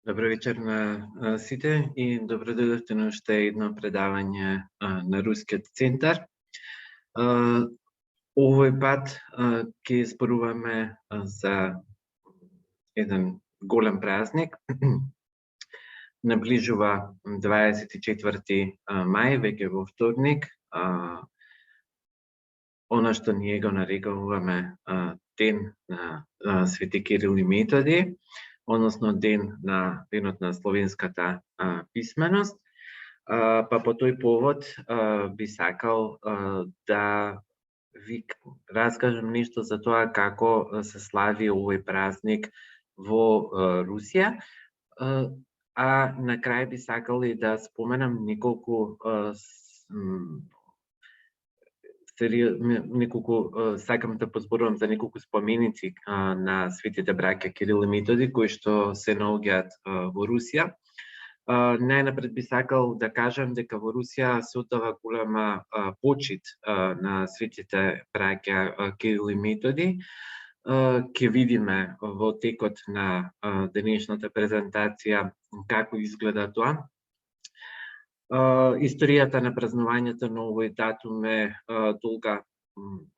Добро вечер на сите и добро дојдовте на уште едно предавање на Рускиот центар. Овој пат ќе зборуваме за еден голем празник. Наближува 24 мај, веќе во вторник. Она што ние го нарекуваме ден на Свети Кирил и Методи, односно денот на словенската писменост. Па по тој повод би сакал да ви раскажам нешто за тоа како се слави овој празник во Русија. А на крај би сакал и да споменам сакам да позборувам за неколку споменици на светите браќа Кирил и Методи кои што се наоѓаат во Русија. Најнапред би сакал да кажам дека во Русија се оддава голема почит на светите браќа Кирил и Методи. Ќе видиме во текот на денешната презентација како изгледа тоа. Историјата на празнувањето на овој датум е долга,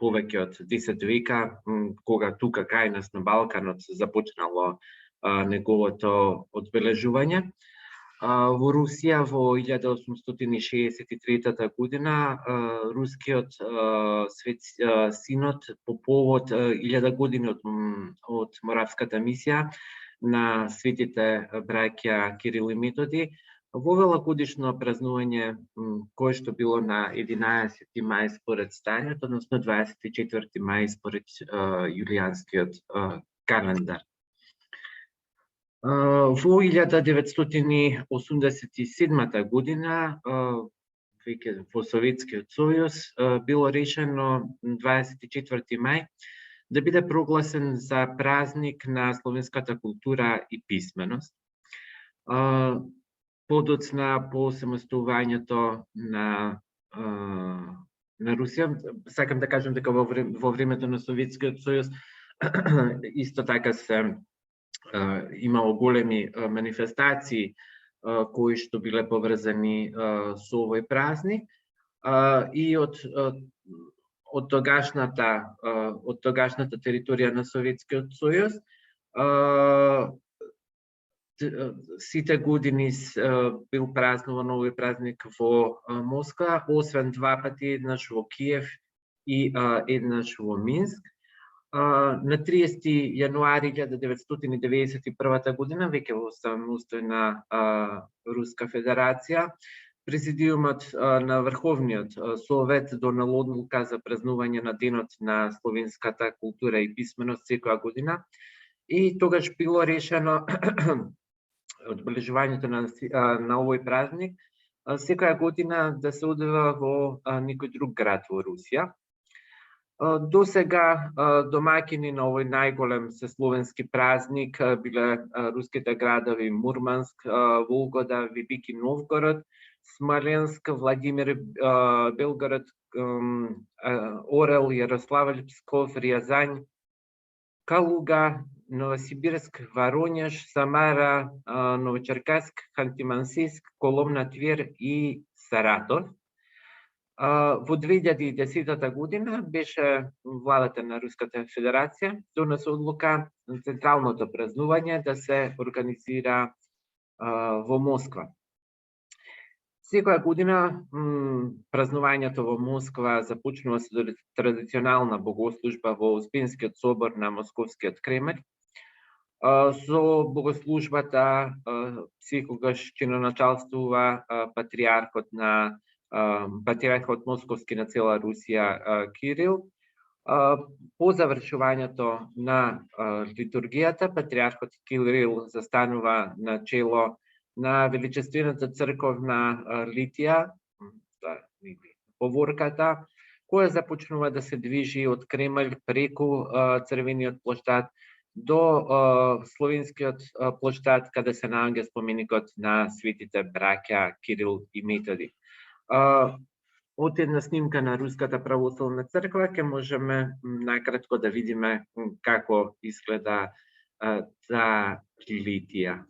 повеќе од 10 века, кога тука кај нас на Балканот започнало неговото одбележување. Во Русија во 1863 година рускиот синод по повод 1000 години од Моравската мисија на светите браќа Кирил и Методи вовела годишно празнување кое што било на 11 мај според стариот, односно 24 мај според јулијанскиот календар. Во 1987 година, веќе во Советскиот сојуз, било решено 24 мај да биде прогласен за празник на словенската култура и писменост. Подоцна по осамостувањето на Русија, сакам да кажам дека во времето на Советскиот сојуз исто така се имало големи манифестации кои што биле поврзани со овој празник и од тогашната територија на Советскиот сојуз сите години бил празнуван овој празник во Москва, освен два пати, еднаш во Киев и еднаш во Минск. На 30 јануари 1991 година, веќе во самостојна Руска Федерација, Президиумот на Врховниот Совет донел одлука за празнување на денот на словенската култура и писменост секоја година и тогаш било решено одбележувањето на овој празник секоја година да се одвива во некој друг град во Русија. До сега домаќини на овој најголем сесловенски празник биле руските градови Мурманск, Волгода, Велики Новгород, Смоленск, Владимир, Белгород, Орел, Јарославль, Псков, Рязань, Калуга, Новосибирск, Воронеж, Самара, Новочеркасск, Ханты-Мансийск, Коломна, Твер и Саратов. Во 2010 година беше владата на Руската Федерација донесе одлука централното празнување да се организира во Москва. Секоја година празнувањето во Москва започнува со традиционална богослужба во Успенскиот собор на Московскиот Кремљ. Со богослужбата секогаш чиноначалствува патриархот Московски на цела Русија Кирил. По завршувањето на литургијата, патриархот Кирил застанува на чело на величествената црков на Литија, поворката, која започнува да се движи од Кремљ преку Црвениот плоштад до Словенскиот плоштад, каде се наоѓа споменикот на светите браќа Кирил и Методи. Од една снимка на Руската православна црква ќе можеме накратко да видиме како изгледа таа Литија.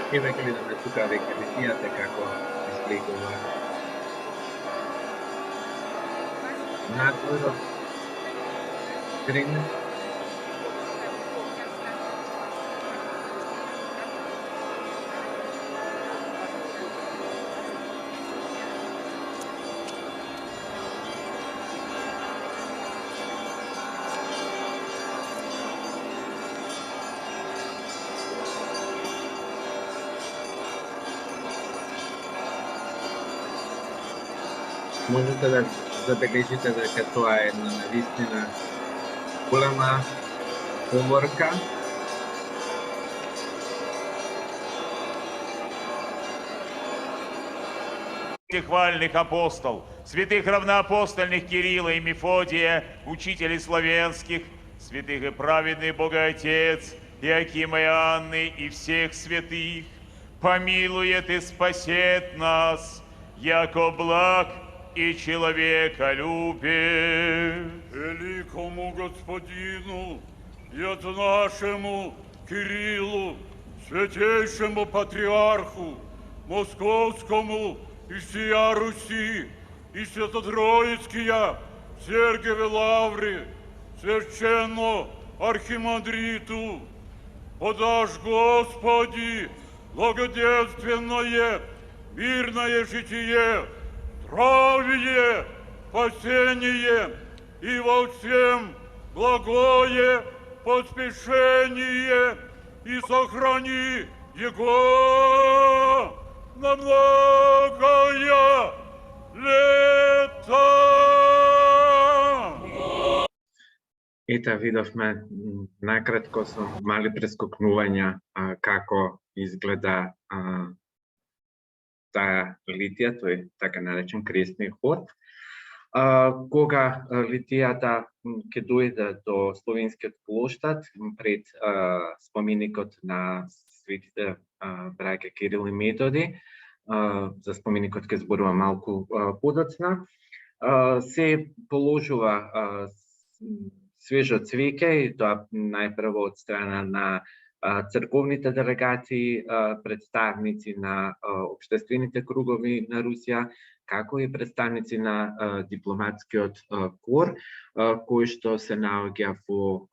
И веќе видиме тука веќе литијата како изгледува надворот, грин. Можете да забележите дека тоа е една навистина голема поврка. Хвальных апостол, святых равноапостольных Кирилла и Мефодия, учителей славянских, святых и праведный Богоотец, Иакима и Анны и всех святых, помилует и спасет нас, яко благ и человеколюбие. Великому Господину и от нашему Кириллу, святейшему патриарху, московскому и всея Руси, и святотроицкия Сергиеве Лавре, священно архимандриту, подашь, Господи, благоденственное, мирное житие, здравие, спасение и во всем благое поспешение, и сохрани его на многое лето. Ето видовме накратко со мали прескокнувања како изгледа таа литија, тој така наречен кресни ход. Кога литијата ќе дојде до Словенскиот плоштад пред споменикот на светите браќа Кирил и Методи, за споменикот ќе зборува малку подоцна, се положува свежо цвеќе, и тоа најпрво од страна на црковните делегации, представници на општествените кругови на Русија, како и представници на дипломатскиот кор, кој што се наоѓа во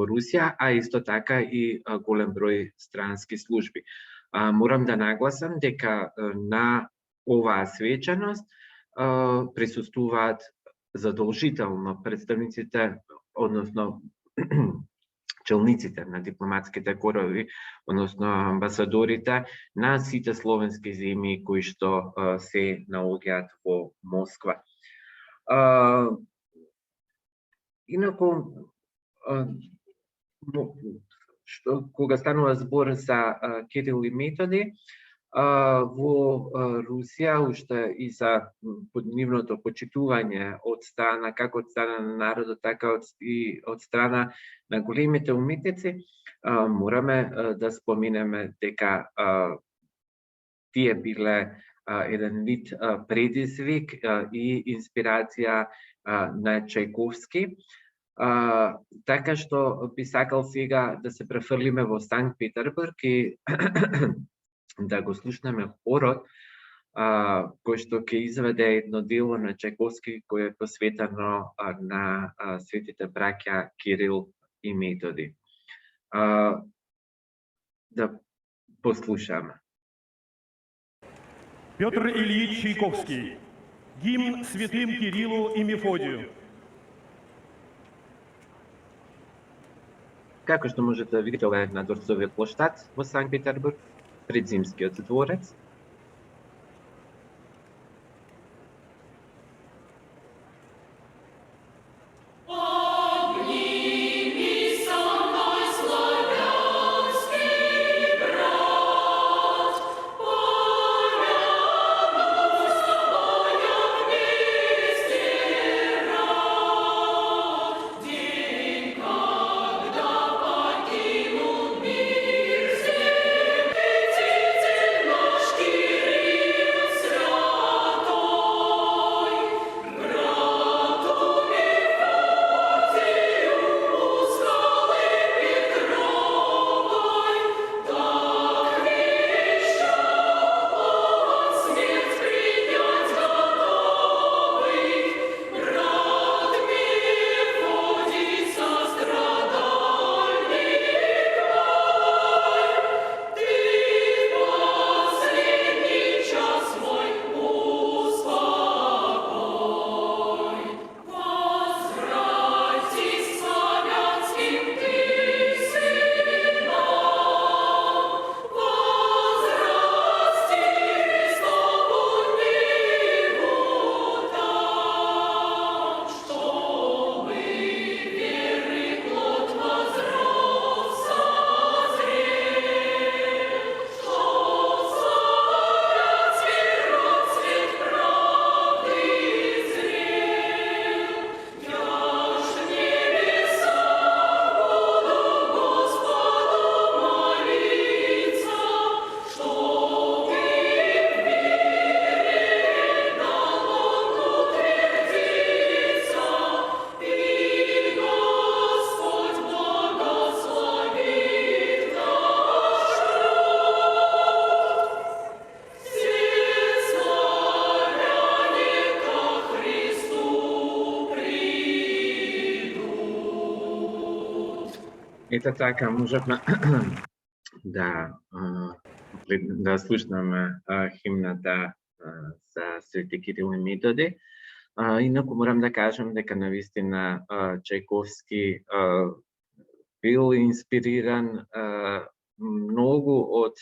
Русија, а исто така и голем број странски служби. Морам да нагласам дека на оваа свечаност присуствуваат задолжително представниците, односно челниците на дипломатските корови, односно амбасадорите на сите словенски земји кои што се наоѓаат во Москва. Инаку, кога станува збор за Кирил и Методи, во Русија, уште и за нивното почитување од страна, како од страна на народот, така и од страна на големите уметници, мораме да споменеме дека тие биле еден вид предизвик и инспирација на Чајковски. Така што би сакал сега да се префрлиме во Санкт Петербург и да го слушнеме хорот, кој што ќе изведе едно дело на Чајковски кој е посветено на светите браќа Кирил и Методи. Да послушаме. Петр Ильич Чайковский. Гимн святым Кириллу и Мефодию. Како што можете да видите, ова е на Дворцовиот плоштад во Санкт Петербург, пред Зимскиот дворец. Наш Ето така, можевме да слушнеме химната за Свети Кирил и Методи. Инаку морам да кажам дека навистина Чајковски бил инспириран многу од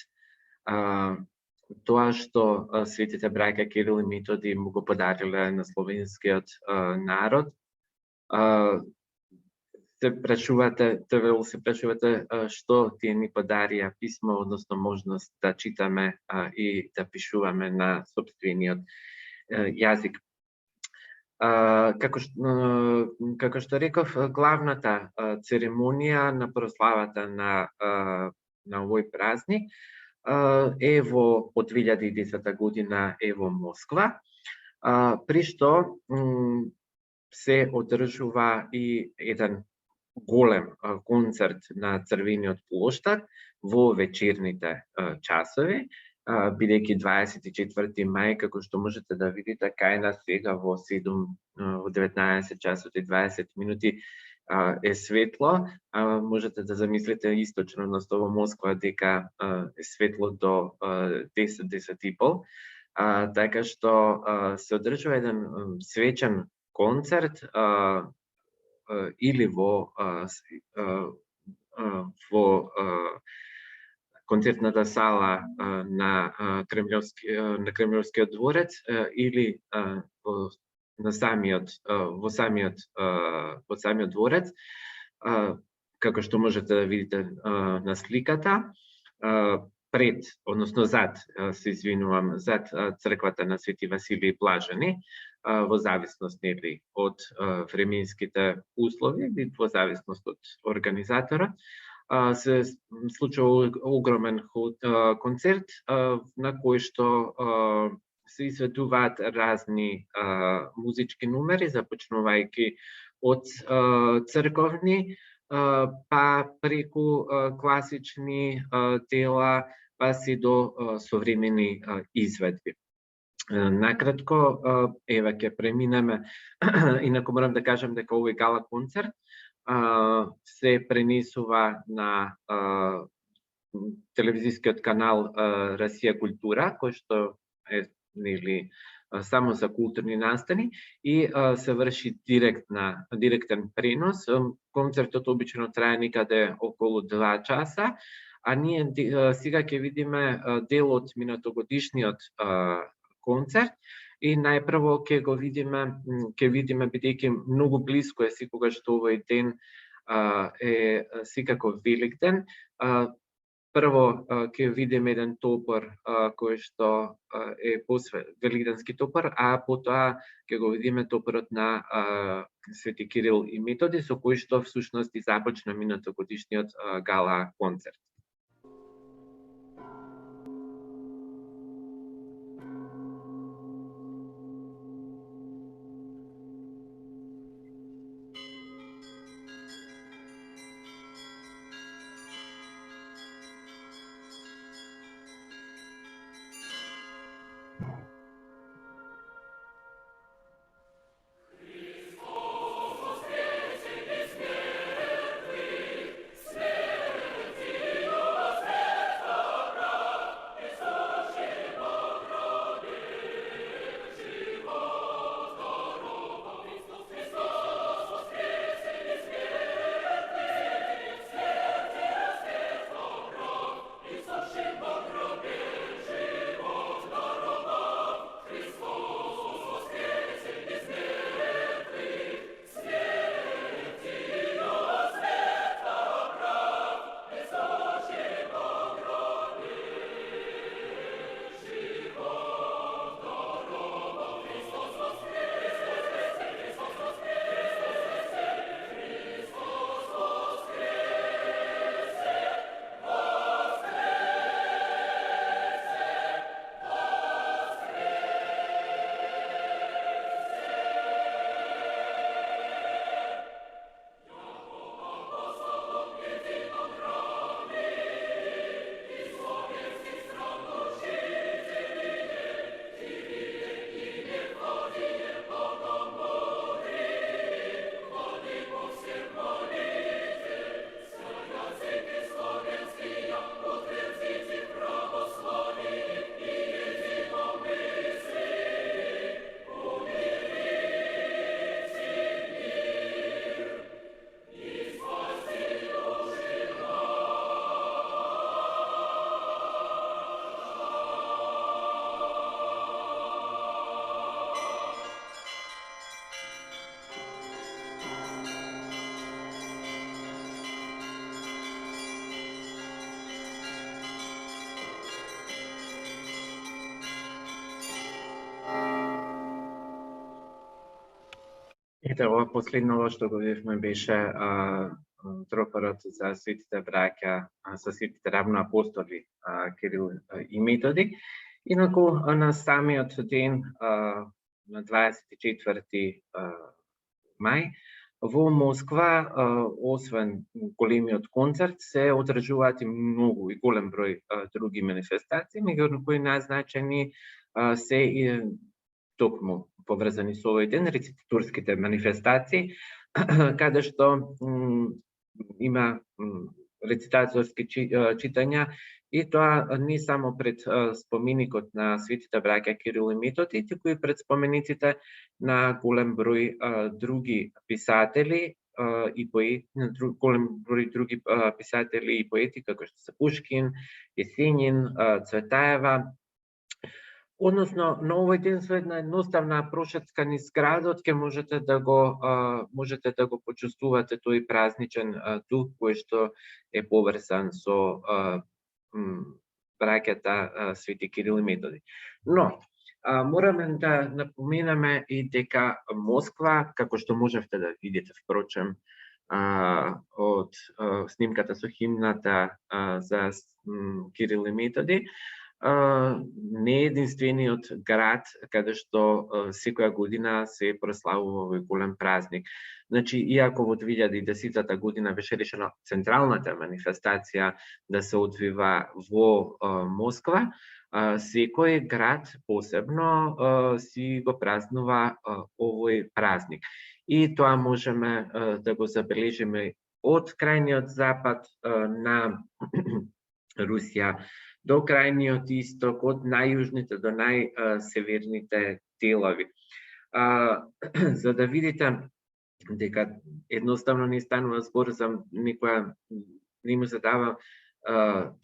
тоа што светите браќа Кирил и Методи му го подариле на словенскиот народ. Се прашувате што тие ни подарија писмо, односно можност да читаме и да пишуваме на сопствениот јазик. Како што реков, главната церемонија на прославата на овој празник е од 2010 година е во Москва, при што се одржува и еден голем концерт на Црвениот плоштад во вечерните часови, бидејќи 24 мај, како што можете да видите, кај нас сега во 19 часот и 20 минути е светло. Можете да замислите источно во Москва дека е светло до 10 и пол. Така што се одржува еден свечен концерт или во концертната сала на Кремљовскиот дворец или во самиот дворец, како што можете да видите на сликата, зад црквата на Свети Василий Блажени, во зависност од временските услови и во зависност од организаторот, се случува огромен концерт на кој што се изведуваат разни музички номери, започнувајќи од црковни, па преку класични дела, па си до современи изведби. Накратко, еве ќе преминеме, инаку морам да кажам дека овој гала концерт се пренесува на телевизискиот канал Россија Култура, кој што е само за културни настани и се врши директен пренос. Концертот обично трае некаде околу 2 часа, а ние сега ќе видиме дел од минатогодишниот концерт и најпрво ќе видиме бидејќи многу блиско е секогаш што овој ден е секако Великден. Прво ќе видиме еден топор кој што е великденски топор, а потоа ќе го видиме топорот на Свети Кирил и Методи, со кој што всушност и започна минатогодишниот гала концерт. Ете, ова последново што го видевме беше тропарот за светите браќа со светите равноапостоли Кирил и Методи. Инаку на самиот ден на 24 мај во Москва, освен големиот концерт, се одржуваат и многу и голем број други манифестации, меѓу кои најзначајни се и токму поврзани со овој ден, рецитаторските манифестации, каде што има рецитаторски читања, и тоа не само пред споменикот на светите браќа Кирил и Методи, туку и пред спомениците на голем број други писатели и поети, голем број други писатели и поети, како што се Пушкин, Есенин, Цветаева. Односно, на овој ден со една едноставна прошетка низ градот ќе можете да го почувствувате тој празничен дух кој што е поврзан со браќата Свети Кирил и Методи. Но мораме да напоменеме и дека Москва, како што можевте да видите впрочем од снимката со химната за Кирил и Методи, не е единствениот град каде што секоја година се прославува овој голем празник. Значи, иако во 2010 година беше решена централната манифестација да се одвива во Москва, секој град посебно си го празнува овој празник. И тоа можеме да го забележиме од крајниот запад на Русија до крајниот исток, од најјужните до најсеверните делови. За да видите дека едноставно не станува збор за некоја, не му се дава,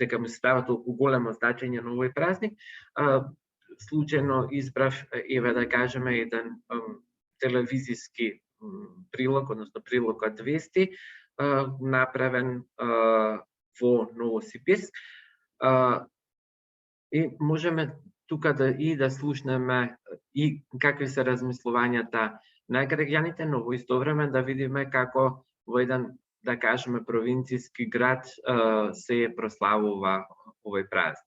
дека му се дава толку големо значење на овој празник, случајно избрав, еве да кажеме, еден телевизиски прилог, односно прилогот Вести, направен во Новосибирск. И можеме тука да слушнеме и какви се размислувањата на граѓаните, но во исто време да видиме како во еден, да кажеме, провинцијски град се прославува овој празник.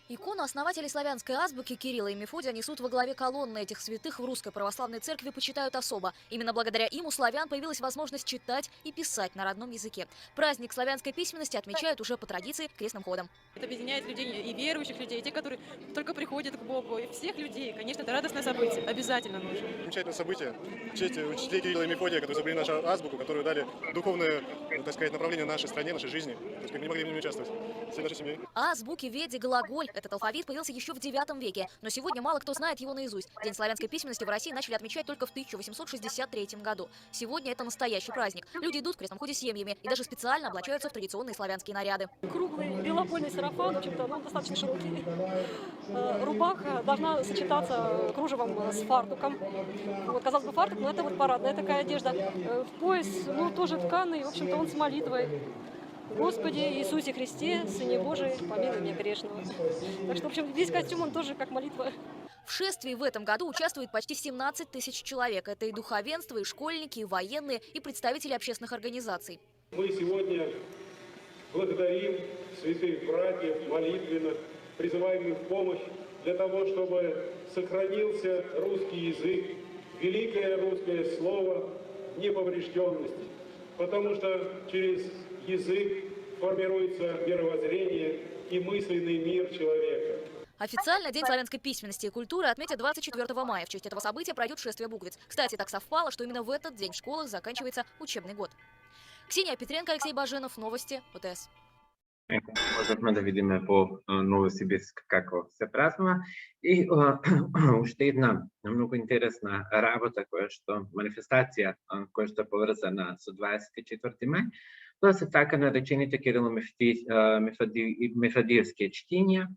Икону основателей славянской азбуки Кирилла и Мефодия несут во главе колонны. Этих святых в Русской Православной Церкви почитают особо. Именно благодаря им у славян появилась возможность читать и писать на родном языке. Праздник славянской письменности отмечают уже по традиции крестным ходом. Это объединяет людей, и верующих людей, и те, которые только приходят к Богу, и всех людей. Конечно, это радостное событие, обязательно нужно. Замечательное событие. В честь учителей Кирилла и Мефодия, которые изобрели нашу азбуку, которые дали духовное, так сказать, направление нашей стране, нашей жизни. То есть мы не могли в нем участвовать. Всей нашей семьей. Азбуки, Веди, глаголь. Этот алфавит появился еще в IX веке, но сегодня мало кто знает его наизусть. День славянской письменности в России начали отмечать только в 1863 году. Сегодня это настоящий праздник. Люди идут в крестном ходе семьями и даже специально облачаются в традиционные славянские наряды. Круглый белопольный сарафан, в общем-то, он достаточно широкий. Рубаха должна сочетаться кружевом с фартуком. Вот, казалось бы, фартук, но это вот парадная такая одежда. В пояс, ну, тоже тканый, в общем-то, он с молитвой. Господи Иисусе Христе, Сыне Божий, помилуй меня грешного. Так что, в общем, весь костюм, он тоже как молитва. В шествии в этом году участвует почти 17 тысяч человек. Это и духовенство, и школьники, и военные, и представители общественных организаций. Мы сегодня благодарим святых братьев молитвенно, призываем их в помощь для того, чтобы сохранился русский язык, великое русское слово неповрежденности. Потому что через язык формируется мировоззрение и мысленный мир человека. Официально День славянской письменности и культуры отметят 24 мая. В честь этого события пройдет шествие буквиц. Кстати, так совпало, что именно в этот день в школах заканчивается учебный год. Ксения Петренко, Алексей Баженов, новости ОТС. Можевме да видиме по Новосибирск како се празнува. И уште една многу интересна работа, која што манифестација која што е поврзана со 24 мај, тоа се така наречените Кирило-Мефодиевски чтења,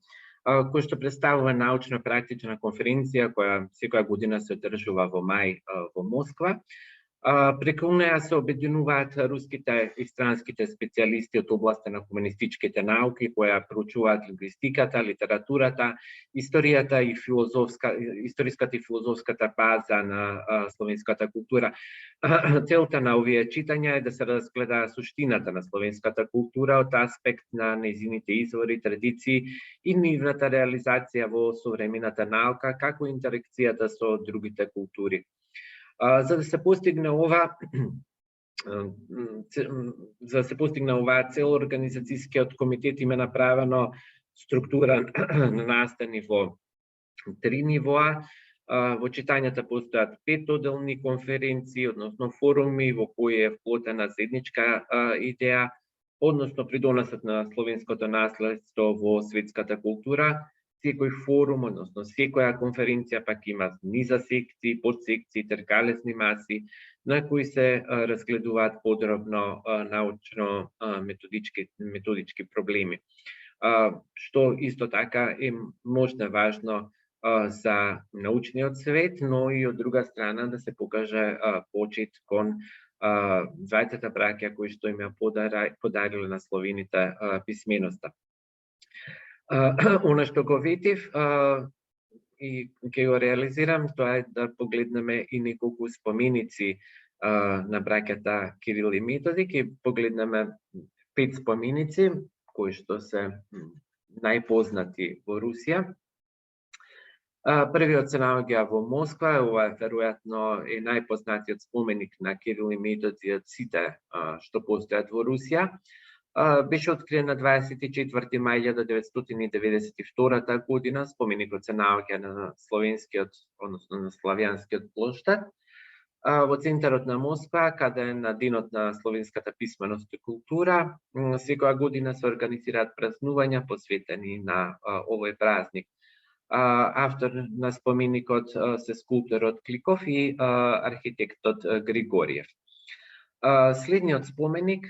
кој што представува научно-практична конференција која секоја година се одржува во мај во Москва. Преку неа се обединуваат руските и странските специјалисти од областа на хуманистичките науки, кои проучуваат лингвистиката, литературата, историската и филозофската база на словенската култура. Целта на овие читања е да се разгледа суштината на словенската култура од аспект на нејзините извори, традиции и нивната реализација во современата наука, како интеракцијата со другите култури. За да се постигне ова цел, организацијскиот комитет има направено структура на настани во 3 нивоа. Во читањата постојат 5 одделни конференции, односно форуми во кои е вплотена заедничка идеја, односно придонесот на словенското наследство во светската култура. Секој форум, односно секоја конференција пак има низа секции, подсекции, теркалесни маси, на кои се разгледуваат подробно научно методички проблеми. Што исто така е можда важно за научниот свет, но и од друга страна да се покаже почит кон двајцата браќа кои што им ја подариле на словените писменоста. Она што го ветив и ќе го реализирам, тоа е да погледнеме и неколку споменици на браќата Кирил и Методи. Ќе погледнеме 5 споменици кои што се најпознати во Русија. Првиот се наоѓа во Москва, ова веројатно е најпознатиот споменик на Кирил и Методи од сите што постојат во Русија. Беше откриен на 24 мај 1992 година. Споменикот се наоѓа на словенскиот, односно на славјанскиот плоштад, во центарот на Москва, каде на денот на словенската писменост и култура секоја година се организираат празнувања посветени на овој празник. Автор на споменикот се скулпторот Кликов и архитектот Григориев. Следниот споменик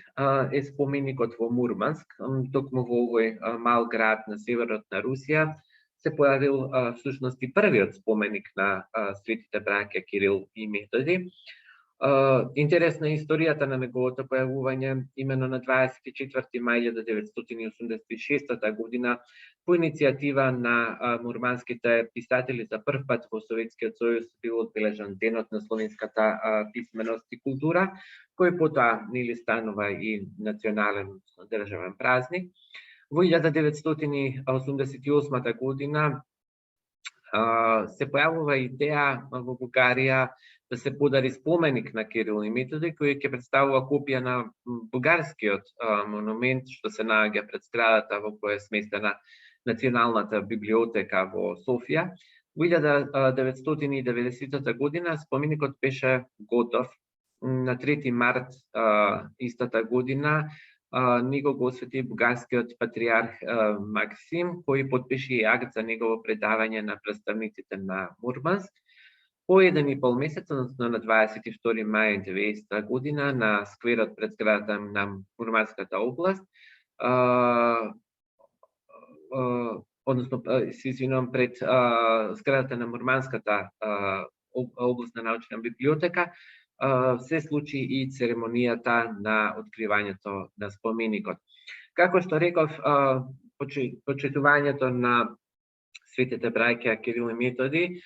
е споменикот во Мурманск, токму во овој мал град на северот на Русија се појавил всушност и првиот споменик на светите браќа Кирил и Методи. Интересна е историјата на неговото појавување именно на 24 мај 1986 година по иницијатива на мурманските писатели. За прв пат во Советскиот сојуз бил одбележан денот на словенската писменост и култура, кој потоа нели станува и национален државен празник. Во 1988 година се појавува идеја во Бугарија да се подари споменик на Кирил и Методи, кој ќе представува копија на бугарскиот монумент што се наоѓа пред зградата во која е сместена Националната библиотека во Софија. Во 1990 година споменикот беше готов. На 3 март истата година него го освети бугарскиот патриарх Максим, кој подпише и акт за негово предавање на представниците на Мурманск. По 1,5 месец, односно на 22 мај 90 година, на скверот пред зградата на Мурманската област, односно, се извинувам, пред зградата на Мурманската областна научна библиотека, се случи и церемонијата на откривањето на споменикот. Како што реков, почитувањето на светите браќа Кирил и Методи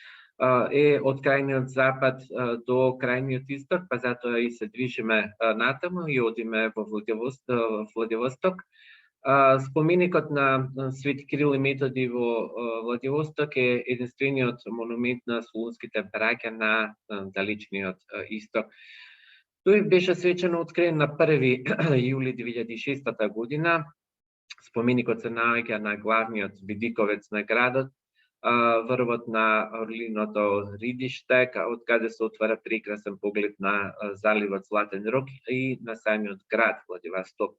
е од крајниот запад до крајниот исток, па затоа и се движиме натаму и одиме во Владивосток. Споменикот на Свети Кирил и Методи во Владивосток е единствениот монумент на солунските браќа на далечниот исток. Тој беше свечено откриен на 1 јули 2006 година. Споменикот се наоѓа на главниот видиковец на градот, врвот на орлиното ридиште, од каде се отвара прекрасен поглед на заливот Златен Рог и на самиот град Владивосток.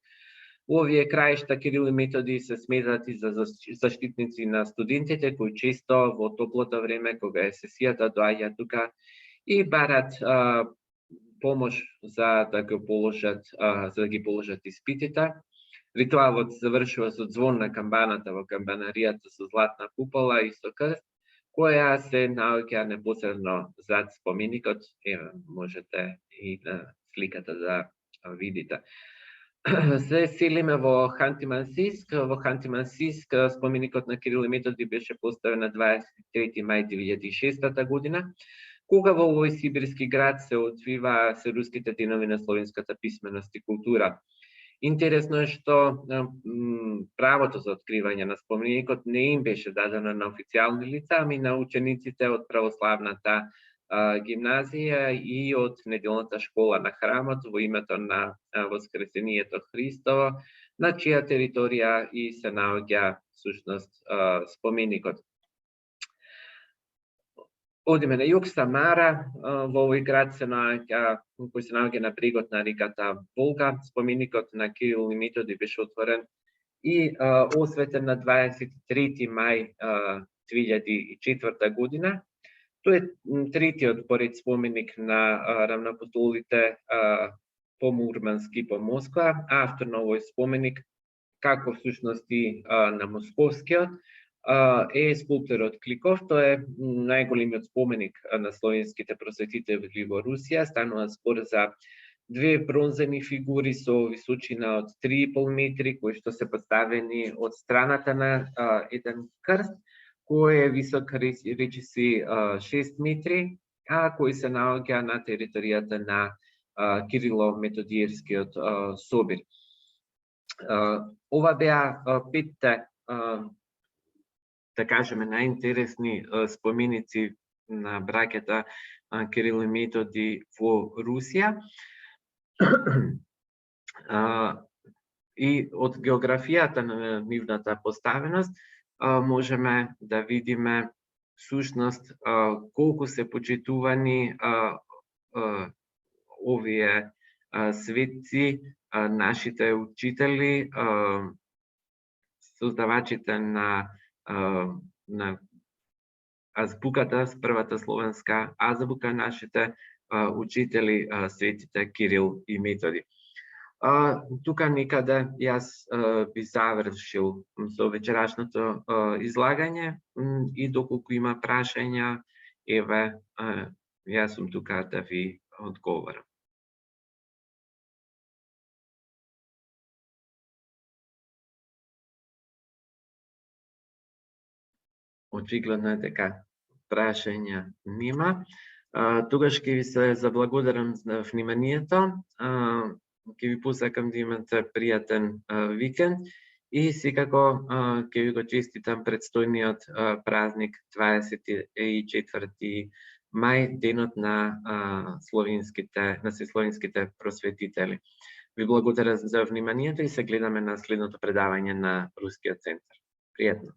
Овие краишта Кирил и Методи се сметат и за заштитници на студентите, кои често во топлото време, кога е сесијата, доаѓаат тука и барат помош за да ги положат испитите. Ритуалот завршува со звон на камбаната во камбанаријата со златна купола и со крст. која се наоѓа непосредно зад споменикот. Ева, можете и на сликата да видите. Се селиме во Ханти-Мансийск. Во Ханти-Мансийск споменикот на Кирил и Методи беше поставен на 23 мај 2006 година, кога во овој сибирски град се открива се руските денови на словенската писменост и култура. Интересно е што правото за откривање на споменикот не им беше дадено на официјални лица, ами на учениците од православната гимназија и од неделната школа на храмот во името на Воскресението Христово, на чија територија и се наоѓа всушност споменикот. Одиме на југ, Самара, во овој град се наоѓа, кој се наоѓа на брегот на реката Волга. Споменикот на Кирил и Методи беше отворен и осветен на 23 мај 2004 година. Тој е третиот поред споменик на равноапостолите по Мурманск и по Москва. Автор на овој споменик, како всушност и на Московскиот, е скулпторот Кликов. Тој е најголемиот споменик на словенските просветители во Русија. Станува збор за две бронзени фигури со височина од 3,5 метри, кои што се поставени од страната на еден крст, кој е висок речиси 6 метри, а кој се наоѓа на територијата на Кирило-Методиевскиот собир. Ова беа петте, да кажеме, најинтересни споменици на браќата Кирил и Методи во Русија. И од географијата на нивната поставеност можеме да видиме всушност колку се почитувани овие светци, нашите учители, создавачите на азбуката, првата словенска азбука, нашите учители, светите Кирил и Методи. Тука некаде јас би завршил со вечерашното излагање и доколку има прашања, еве, јас сум тука да ви одговорам. Очигледно е дека прашања нема. Тогаш ќе ви се заблагодарам за вниманието. Ќе ви посакам да имате пријатен викенд и секако ќе ви го честитам предстојниот празник 24 мај, денот на сесловенските просветители. Ви благодарам за вниманието и се гледаме на следното предавање на Рускиот центар. Пријатно!